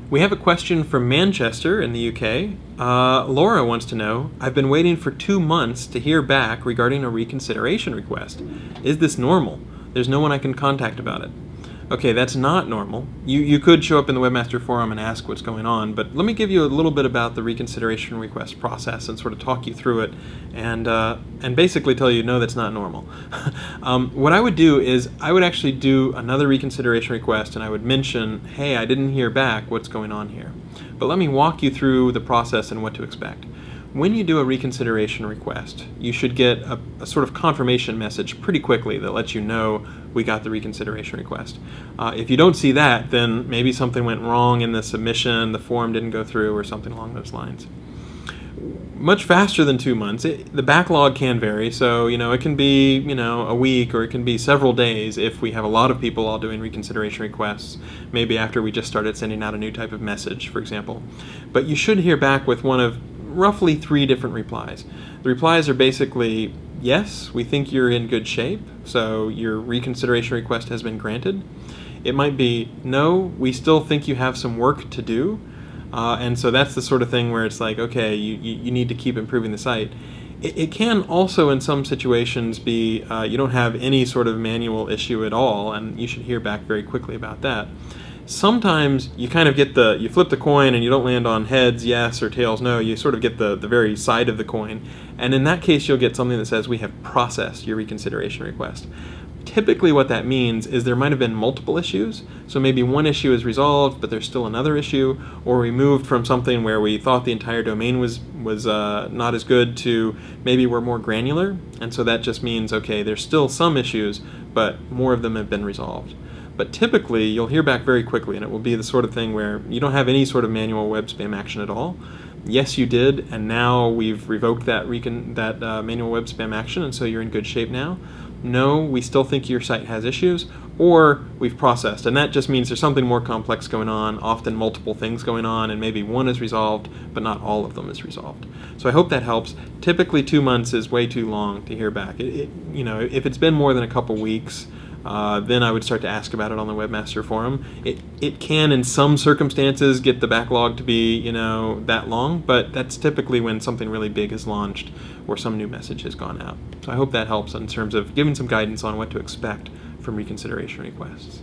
We have a question from Manchester in the UK. Laura wants to know, I've been waiting for 2 months to hear back regarding a reconsideration request. Is this normal? There's no one I can contact about it. Okay, that's not normal. You could show up in the Webmaster Forum and ask what's going on, but let me give you a little bit about the reconsideration request process and sort of talk you through it and basically tell you, no, that's not normal. What I would do is I would actually do another reconsideration request and I would mention, hey, I didn't hear back, what's going on here? But let me walk you through the process and what to expect. When you do a reconsideration request, you should get a sort of confirmation message pretty quickly that lets you know we got the reconsideration request. If you don't see that, then maybe something went wrong in the submission, the form didn't go through, or something along those lines. Much faster than 2 months. The backlog can vary, so it can be a week or it can be several days if we have a lot of people all doing reconsideration requests, maybe after we just started sending out a new type of message, for example. But you should hear back with one of roughly 3 different replies. The replies are basically, yes, we think you're in good shape, so your reconsideration request has been granted. It might be, no, we still think you have some work to do, and so that's the sort of thing where it's like, okay, you need to keep improving the site. It can also, in some situations, be you don't have any sort of manual issue at all, and you should hear back very quickly about that. Sometimes you kind of get you flip the coin and you don't land on heads, yes, or tails, no. You sort of get the very side of the coin. And in that case, you'll get something that says we have processed your reconsideration request. Typically what that means is there might have been multiple issues. So maybe one issue is resolved, but there's still another issue, or we moved from something where we thought the entire domain was not as good to maybe we're more granular. And so that just means, okay, there's still some issues, but more of them have been resolved. But typically, you'll hear back very quickly, and it will be the sort of thing where you don't have any sort of manual web spam action at all. Yes, you did, and now we've revoked that manual web spam action, and so you're in good shape now. No, we still think your site has issues, or we've processed, and that just means there's something more complex going on, often multiple things going on, and maybe one is resolved, but not all of them is resolved. So I hope that helps. Typically, 2 months is way too long to hear back. If it's been more than a couple weeks, then I would start to ask about it on the Webmaster Forum. It can, in some circumstances, get the backlog to be, that long, but that's typically when something really big is launched or some new message has gone out. So I hope that helps in terms of giving some guidance on what to expect from reconsideration requests.